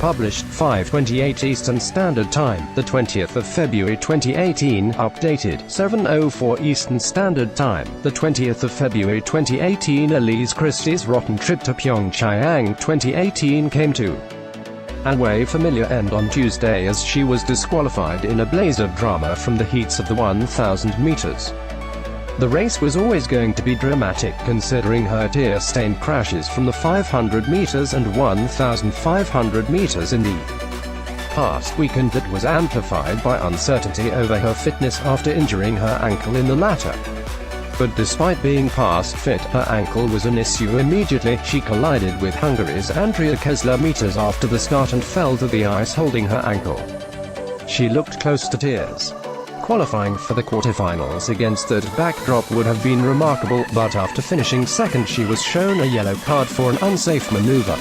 published 5:28 Eastern Standard Time, the 20th of February 2018, updated 7:04 Eastern Standard Time, the 20th of February 2018. Elise Christie's rotten trip to Pyeongchang 2018 came to an way familiar end on Tuesday as she was disqualified in a blaze of drama from the heats of the 1,000 meters. The race was always going to be dramatic considering her tear-stained crashes from the 500 meters and 1,500 meters in the past weekend that was amplified by uncertainty over her fitness after injuring her ankle in the latter. But despite being past fit, her ankle was an issue immediately. She collided with Hungary's Andrea Keszler meters after the start and fell to the ice holding her ankle. She looked close to tears. Qualifying for the quarterfinals against that backdrop would have been remarkable, but after finishing second she was shown a yellow card for an unsafe maneuver.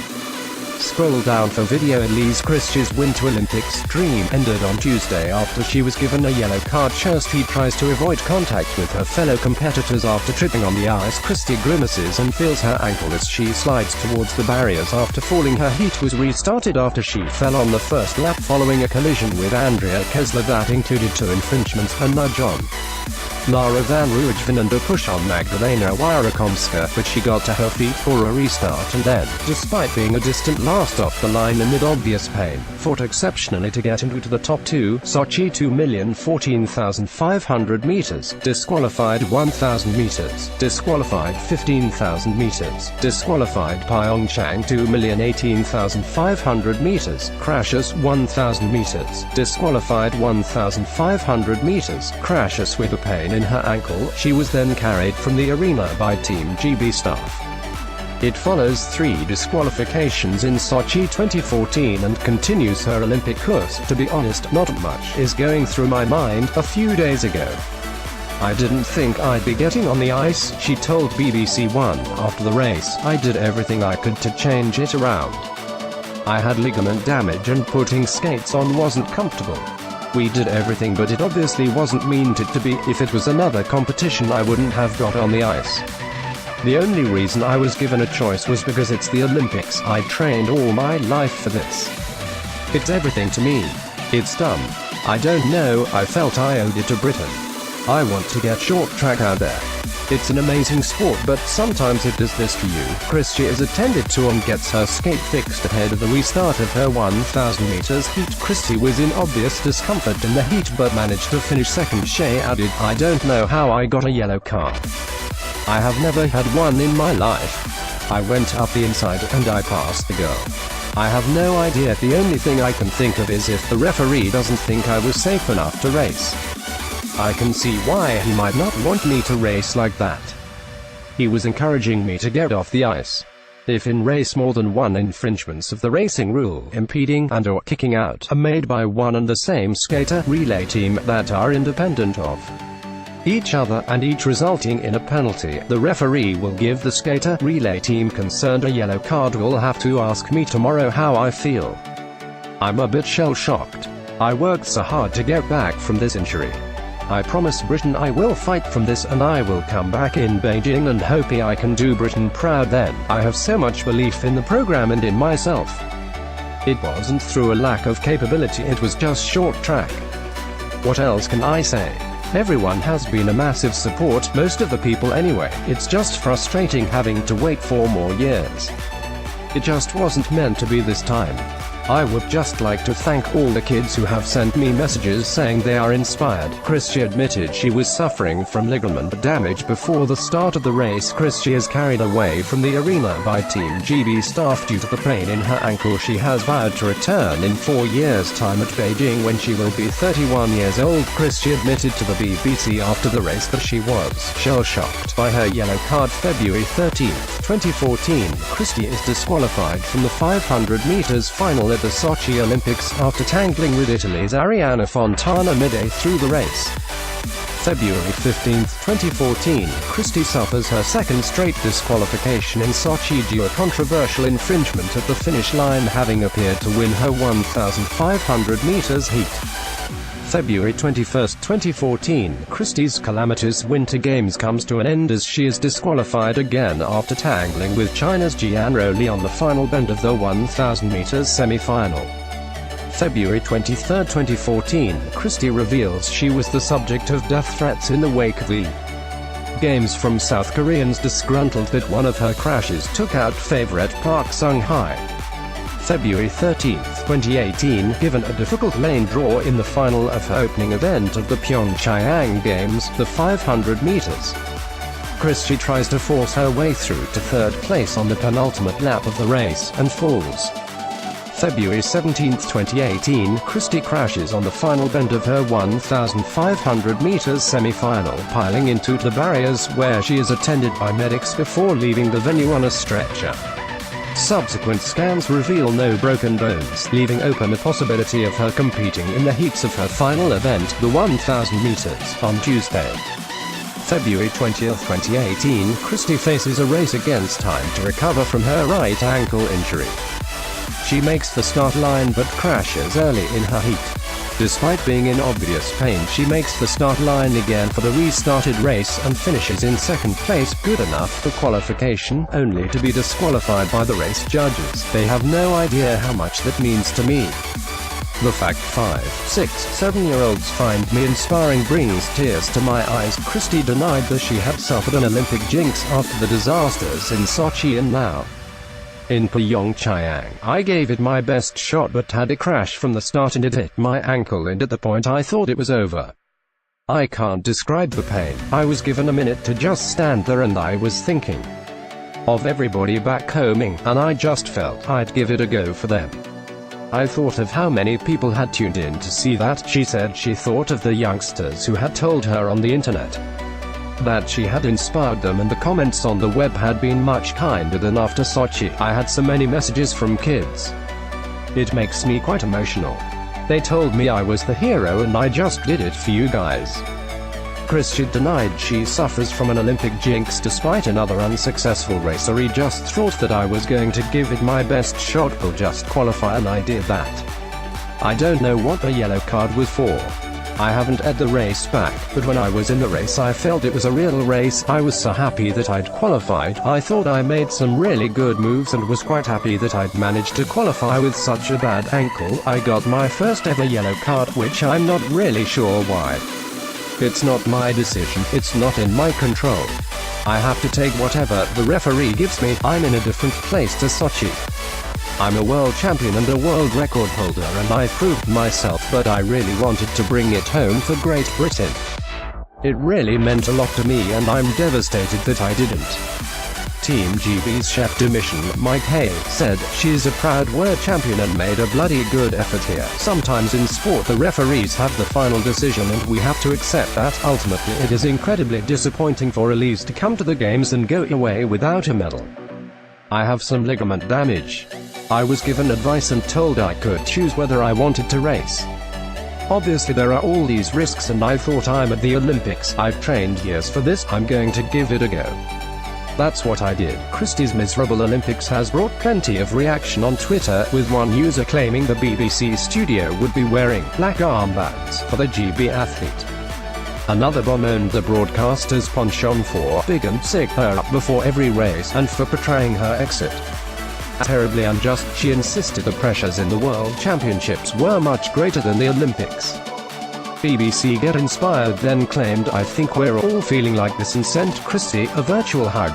Scroll down for video. Elise Christie's Winter Olympics dream ended on Tuesday after she was given a yellow card. Chrstie tries to avoid contact with her fellow competitors after tripping on the ice. Chrstie grimaces and feels her ankle as she slides towards the barriers after falling. Her heat was restarted after she fell on the first lap following a collision with Andrea Keszler that included 2 infringements, a nudge on Lara van Ruijven and a push on Magdalena Wierakomska, but she got to her feet for a restart and then, despite being a distant last off the line amid obvious pain, fought exceptionally to get into the top 2. Sochi 2,014,500 meters, disqualified 1,000 meters, disqualified 15,000 meters, disqualified Pyeongchang 2,018,500 meters, crashes 1,000 meters, disqualified 1,500 meters, crashes with a pain in her ankle. She was then carried from the arena by Team GB staff. It follows 3 disqualifications in Sochi 2014 and continues her Olympic course. To be honest, not much is going through my mind. A few days ago, I didn't think I'd be getting on the ice, she told BBC One after the race. I did everything I could to change it around. I had ligament damage and putting skates on wasn't comfortable. We did everything, but it obviously wasn't meant it to be. If it was another competition I wouldn't have got on the ice. The only reason I was given a choice was because it's the Olympics. I trained all my life for this. It's everything to me. It's done. I don't know, I felt I owed it to Britain. I want to get short track out there. It's an amazing sport, but sometimes it does this to you. Chrstie is attended to and gets her skate fixed ahead of the restart of her 1,000 meters heat. Chrstie was in obvious discomfort in the heat but managed to finish second. She added, I don't know how I got a yellow card. I have never had one in my life. I went up the inside and I passed the girl. I have no idea. The only thing I can think of is if the referee doesn't think I was safe enough to race. I can see why he might not want me to race like that. He was encouraging me to get off the ice. If in race more than 1 infringements of the racing rule impeding and or kicking out are made by one and the same skater relay team that are independent of each other and each resulting in a penalty, the referee will give the skater relay team concerned a yellow card. Will have to ask me tomorrow how I feel. I'm a bit shell-shocked. I worked so hard to get back from this injury. I promise Britain I will fight from this and I will come back in Beijing and hoping I can do Britain proud then. I have so much belief in the program and in myself. It wasn't through a lack of capability, it was just short track. What else can I say? Everyone has been a massive support, most of the people anyway. It's just frustrating having to wait 4 more years. It just wasn't meant to be this time. I would just like to thank all the kids who have sent me messages saying they are inspired. Chrstie admitted she was suffering from ligament damage before the start of the race. Chrstie is carried away from the arena by Team GB staff due to the pain in her ankle. She has vowed to return in 4 years' time at Beijing when she will be 31 years old. Chrstie admitted to the BBC after the race that she was shell-shocked by her yellow card. February 13, 2014, Chrstie is disqualified from the 500 meters final at the Sochi Olympics after tangling with Italy's Arianna Fontana midway through the race. February 15, 2014, Chrstie suffers her second straight disqualification in Sochi due to a controversial infringement at the finish line, having appeared to win her 1,500 meters heat. February 21, 2014, Christie's calamitous Winter Games comes to an end as she is disqualified again after tangling with China's Jianro Li on the final bend of the 1,000 meters semi-final. February 23, 2014, Chrstie reveals she was the subject of death threats in the wake of the Games from South Koreans disgruntled that one of her crashes took out favorite Park Sung-hye. February 13, 2018, given a difficult lane draw in the final of her opening event of the Pyeongchang Games, the 500 meters. Chrstie tries to force her way through to third place on the penultimate lap of the race, and falls. February 17, 2018, Chrstie crashes on the final bend of her 1,500 meters semi-final, piling into the barriers where she is attended by medics before leaving the venue on a stretcher. Subsequent scans reveal no broken bones, leaving open the possibility of her competing in the heats of her final event, the 1,000 meters, on Tuesday. February 20, 2018, Chrstie faces a race against time to recover from her right ankle injury. She makes the start line but crashes early in her heat. Despite being in obvious pain, she makes the start line again for the restarted race and finishes in second place, good enough for qualification, only to be disqualified by the race judges. They have no idea how much that means to me. The fact 5, 6, 7-year-olds find me inspiring brings tears to my eyes. Chrstie denied that she had suffered an Olympic jinx after the disasters in Sochi and now in Pyeongchang. I gave it my best shot but had a crash from the start and it hit my ankle, and at the point I thought it was over. I can't describe the pain. I was given a minute to just stand there and I was thinking of everybody back home, and I just felt I'd give it a go for them. I thought of how many people had tuned in to see that. She said she thought of the youngsters who had told her on the internet that she had inspired them, and the comments on the web had been much kinder than after Sochi. I had so many messages from kids. It makes me quite emotional. They told me I was the hero and I just did it for you guys. Chrstie denied she suffers from an Olympic jinx despite another unsuccessful race. He just thought that I was going to give it my best shot, will just qualify, and I did that. I don't know what the yellow card was for. I haven't had the race back, but when I was in the race I felt it was a real race. I was so happy that I'd qualified. I thought I made some really good moves and was quite happy that I'd managed to qualify with such a bad ankle. I got my first ever yellow card, which I'm not really sure why. It's not my decision, it's not in my control. I have to take whatever the referee gives me. I'm in a different place to Sochi. I'm a world champion and a world record holder and I proved myself, but I really wanted to bring it home for Great Britain. It really meant a lot to me and I'm devastated that I didn't. Team GB's chef de mission, Mike Hay, said, "She's a proud world champion and made a bloody good effort here. Sometimes in sport the referees have the final decision and we have to accept that. Ultimately it is incredibly disappointing for Elise to come to the games and go away without a medal. I have some ligament damage. I was given advice and told I could choose whether I wanted to race. Obviously there are all these risks and I thought, I'm at the Olympics, I've trained years for this, I'm going to give it a go. That's what I did." Chrstie's miserable Olympics has brought plenty of reaction on Twitter, with one user claiming the BBC studio would be wearing black armbands for the GB athlete. Another bemoaned the broadcaster's penchant for big and sick her up before every race, and for portraying her exit terribly unjust. She insisted the pressures in the World Championships were much greater than the Olympics. BBC Get Inspired then claimed, "I think we're all feeling like this," and sent Chrstie a virtual hug.